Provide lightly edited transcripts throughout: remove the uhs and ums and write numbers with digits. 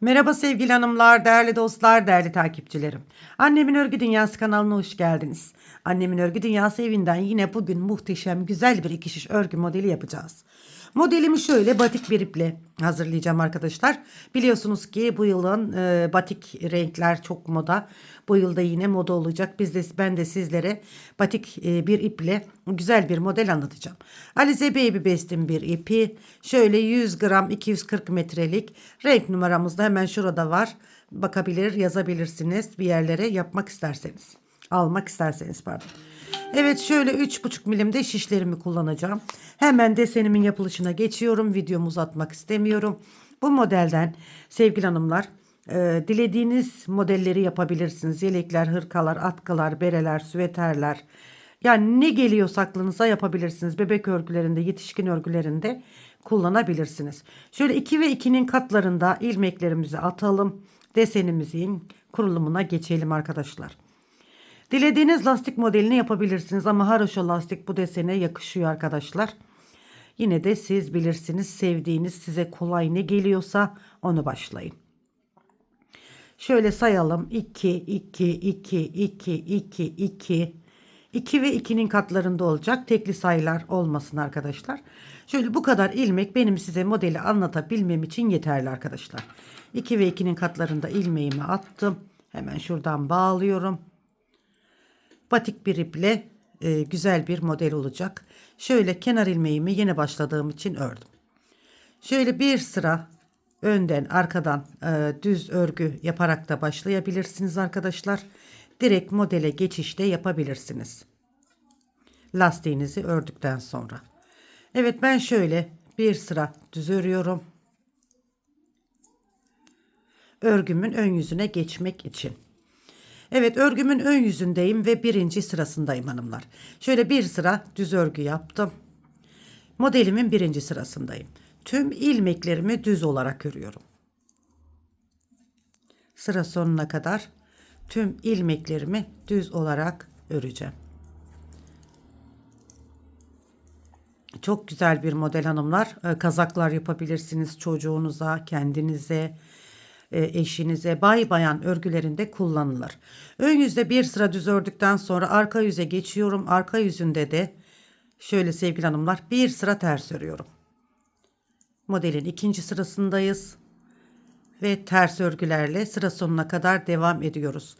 Merhaba sevgili hanımlar, değerli dostlar, değerli takipçilerim. Annemin Örgü Dünyası kanalına hoş geldiniz. Annemin Örgü Dünyası evinden yine bugün muhteşem güzel bir iki şiş örgü modeli yapacağız. Modelimi şöyle batik bir iple hazırlayacağım arkadaşlar. Biliyorsunuz ki bu yılın batik renkler çok moda. Bu yılda yine moda olacak. Ben de sizlere batik bir iple güzel bir model anlatacağım. Alize Baby Best'in bir ipi. Şöyle 100 gram 240 metrelik renk numaramız da hemen şurada var. Bakabilir, yazabilirsiniz bir yerlere yapmak isterseniz. Almak isterseniz pardon. Evet şöyle 3,5 milimde şişlerimi kullanacağım. Hemen desenimin yapılışına geçiyorum. Videomu uzatmak istemiyorum. Bu modelden sevgili hanımlar dilediğiniz modelleri yapabilirsiniz. Yelekler, hırkalar, atkılar, bereler, süveterler. Yani ne geliyorsa aklınıza yapabilirsiniz. Bebek örgülerinde, yetişkin örgülerinde kullanabilirsiniz. Şöyle 2 ve 2'nin katlarında ilmeklerimizi atalım. Desenimizin kurulumuna geçelim arkadaşlar. Dilediğiniz lastik modelini yapabilirsiniz ama haroşa lastik bu desene yakışıyor arkadaşlar. Yine de siz bilirsiniz, sevdiğiniz, size kolay ne geliyorsa onu başlayın. Şöyle sayalım. 2, 2, 2, 2, 2, 2. 2 ve 2'nin katlarında olacak. Tekli sayılar olmasın arkadaşlar. Şöyle bu kadar ilmek benim size modeli anlatabilmem için yeterli arkadaşlar. 2 ve 2'nin katlarında ilmeğimi attım. Hemen şuradan bağlıyorum. Batik bir iple güzel bir model olacak. Şöyle kenar ilmeğimi yeni başladığım için ördüm. Şöyle bir sıra önden arkadan düz örgü yaparak da başlayabilirsiniz arkadaşlar. Direkt modele geçişte yapabilirsiniz. Lastiğinizi ördükten sonra. Evet ben şöyle bir sıra düz örüyorum. Örgümün ön yüzüne geçmek için. Evet örgümün ön yüzündeyim ve birinci sırasındayım hanımlar. Şöyle bir sıra düz örgü yaptım. Modelimin birinci sırasındayım. Tüm ilmeklerimi düz olarak örüyorum. Sıra sonuna kadar tüm ilmeklerimi düz olarak öreceğim. Çok güzel bir model hanımlar. Kazaklar yapabilirsiniz çocuğunuza, kendinize, eşinize, bayan örgülerinde kullanılır. Ön yüzde bir sıra düz ördükten sonra arka yüze geçiyorum. Arka yüzünde de şöyle sevgili hanımlar bir sıra ters örüyorum. Modelin ikinci sırasındayız ve ters örgülerle sıra sonuna kadar devam ediyoruz.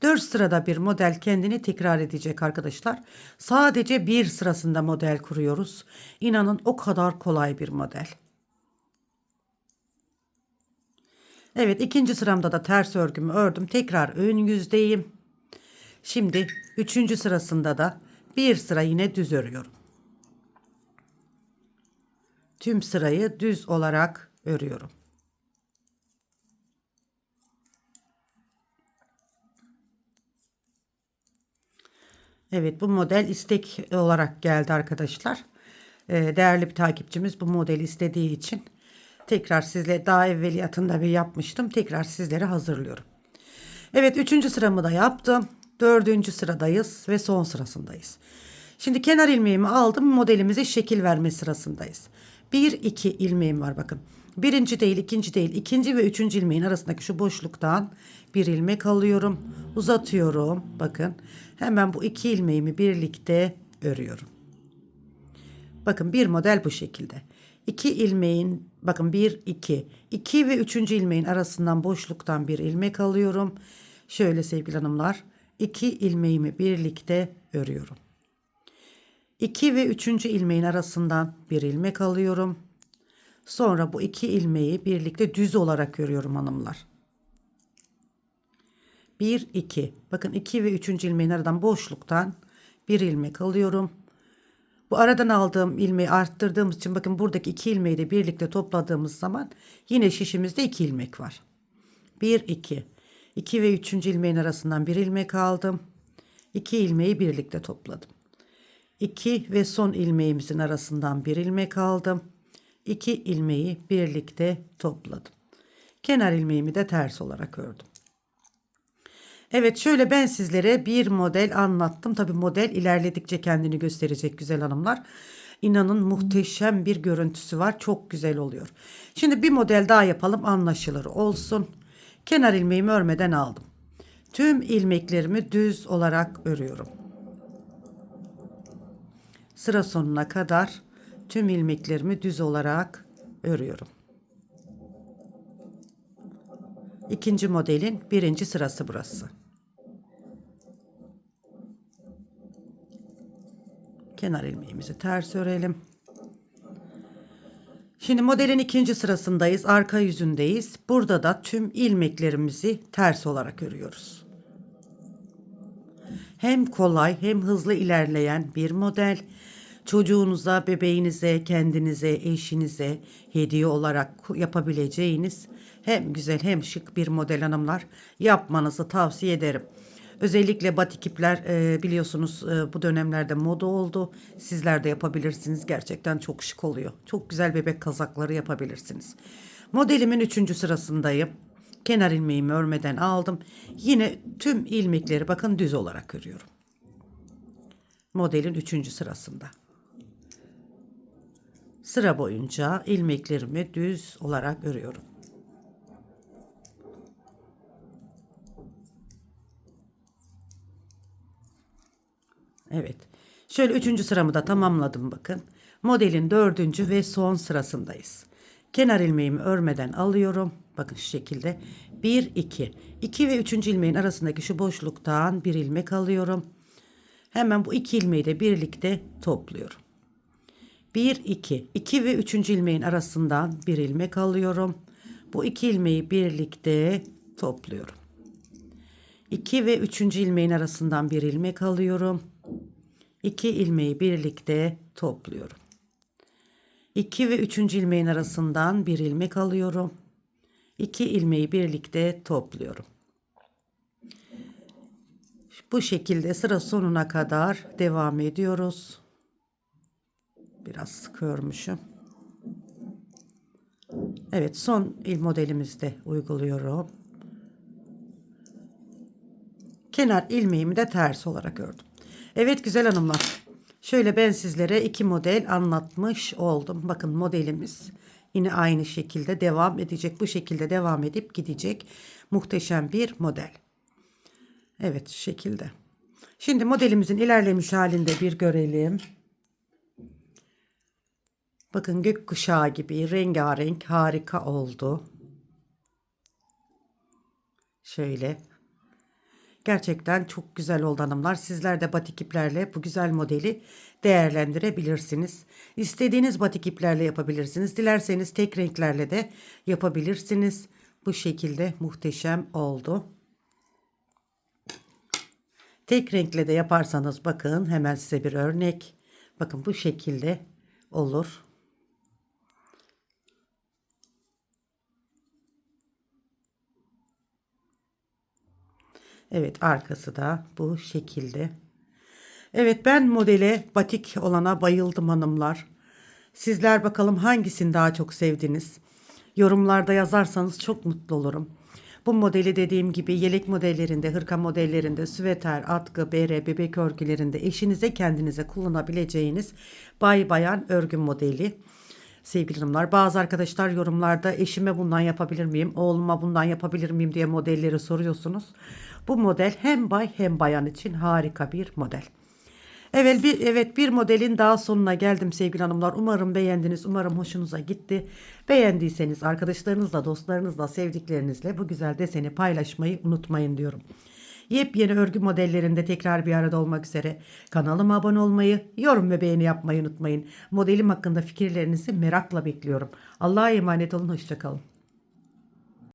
4 sırada bir model kendini tekrar edecek arkadaşlar. Sadece bir sırasında model kuruyoruz. İnanın o kadar kolay bir model. Evet ikinci sıramda da ters örgümü ördüm. Tekrar ön yüzdeyim. Şimdi üçüncü sırasında da bir sıra yine düz örüyorum. Tüm sırayı düz olarak örüyorum. Evet bu model istek olarak geldi arkadaşlar. Değerli bir takipçimiz bu modeli istediği için tekrar sizle daha evveliyatında bir yapmıştım. Tekrar sizlere hazırlıyorum. Evet üçüncü sıramı da yaptım. Dördüncü sıradayız ve son sırasındayız. Şimdi kenar ilmeğimi aldım. Modelimize şekil verme sırasındayız. Bir iki ilmeğim var bakın. Birinci değil, ikinci değil. İkinci ve üçüncü ilmeğin arasındaki şu boşluktan bir ilmek alıyorum. Uzatıyorum. Bakın. Hemen bu iki ilmeğimi birlikte örüyorum. Bakın bir model bu şekilde. İki ilmeğin bakın bir iki. İki ve üçüncü ilmeğin arasından boşluktan bir ilmek alıyorum. Şöyle sevgili hanımlar. İki ilmeğimi birlikte örüyorum. 2 ve 3. ilmeğin arasından bir ilmek alıyorum. Sonra bu iki ilmeği birlikte düz olarak örüyorum hanımlar. 1 2. Bakın 2 ve 3. ilmeğin aradan boşluktan bir ilmek alıyorum. Bu aradan aldığım ilmeği arttırdığımız için bakın buradaki iki ilmeği de birlikte topladığımız zaman yine şişimizde 2 ilmek var. 1 2. 2 ve 3. ilmeğin arasından bir ilmek aldım. 2 ilmeği birlikte topladım. 2 ve son ilmeğimizin arasından bir ilmek aldım. 2 ilmeği birlikte topladım. Kenar ilmeğimi de ters olarak ördüm. Evet şöyle ben sizlere bir model anlattım. Tabi model ilerledikçe kendini gösterecek güzel hanımlar. İnanın muhteşem bir görüntüsü var. Çok güzel oluyor. Şimdi bir model daha yapalım, anlaşılır olsun. Kenar ilmeğimi örmeden aldım. Tüm ilmeklerimi düz olarak örüyorum. Sıra sonuna kadar tüm ilmeklerimi düz olarak örüyorum. İkinci modelin birinci sırası burası. Kenar ilmeğimizi ters örelim. Şimdi modelin ikinci sırasındayız. Arka yüzündeyiz. Burada da tüm ilmeklerimizi ters olarak örüyoruz. Hem kolay hem hızlı ilerleyen bir model. Çocuğunuza, bebeğinize, kendinize, eşinize hediye olarak yapabileceğiniz hem güzel hem şık bir model hanımlar. Yapmanızı tavsiye ederim. Özellikle batik ipler biliyorsunuz bu dönemlerde moda oldu. Sizler de yapabilirsiniz. Gerçekten çok şık oluyor. Çok güzel bebek kazakları yapabilirsiniz. Modelimin 3. sırasındayım. Kenar ilmeğimi örmeden aldım. Yine tüm ilmekleri bakın düz olarak örüyorum. Modelin 3. sırasında. Sıra boyunca ilmeklerimi düz olarak örüyorum. Evet. Şöyle 3. sıramı da tamamladım bakın. Modelin 4. ve son sırasındayız. Kenar ilmeğimi örmeden alıyorum. Bakın şu şekilde. 1 2. 2 ve 3. ilmeğin arasındaki şu boşluktan bir ilmek alıyorum. Hemen bu iki ilmeği de birlikte topluyorum. 1 2. 2 ve 3. ilmeğin arasından bir ilmek alıyorum. Bu iki ilmeği birlikte topluyorum. 2 ve 3. ilmeğin arasından bir ilmek alıyorum. 2 ilmeği birlikte topluyorum. 2 ve 3. ilmeğin arasından bir ilmek alıyorum. 2 ilmeği birlikte topluyorum. Bu şekilde sıra sonuna kadar devam ediyoruz. Biraz sık örmüşüm. Evet, son modelimizde uyguluyorum. Kenar ilmeğimi de ters olarak ördüm. Evet güzel hanımlar. Şöyle ben sizlere 2 model anlatmış oldum. Bakın modelimiz yine aynı şekilde devam edecek. Bu şekilde devam edip gidecek. Muhteşem bir model. Evet şu şekilde. Şimdi modelimizin ilerlemiş halinde bir görelim. Bakın gökkuşağı gibi rengarenk harika oldu. Şöyle. Gerçekten çok güzel oldu hanımlar. Sizler de batik iplerle bu güzel modeli değerlendirebilirsiniz. İstediğiniz batik iplerle yapabilirsiniz. Dilerseniz tek renklerle de yapabilirsiniz. Bu şekilde muhteşem oldu. Tek renkle de yaparsanız bakın hemen size bir örnek. Bakın bu şekilde olur. Evet arkası da bu şekilde. Evet ben modele batik olana bayıldım hanımlar. Sizler bakalım hangisini daha çok sevdiniz? Yorumlarda yazarsanız çok mutlu olurum. Bu modeli dediğim gibi yelek modellerinde, hırka modellerinde, süveter, atkı, bere, bebek örgülerinde eşinize kendinize kullanabileceğiniz bayan örgü modeli. Sevgili hanımlar, bazı arkadaşlar yorumlarda eşime bundan yapabilir miyim, oğluma bundan yapabilir miyim diye modelleri soruyorsunuz. Bu model hem bay hem bayan için harika bir model. Evet bir modelin daha sonuna geldim sevgili hanımlar. Umarım beğendiniz. Umarım hoşunuza gitti. Beğendiyseniz arkadaşlarınızla, dostlarınızla, sevdiklerinizle bu güzel deseni paylaşmayı unutmayın diyorum. Yepyeni örgü modellerinde tekrar bir arada olmak üzere kanalıma abone olmayı, yorum ve beğeni yapmayı unutmayın. Modelim hakkında fikirlerinizi merakla bekliyorum. Allah'a emanet olun. Hoşça kalın.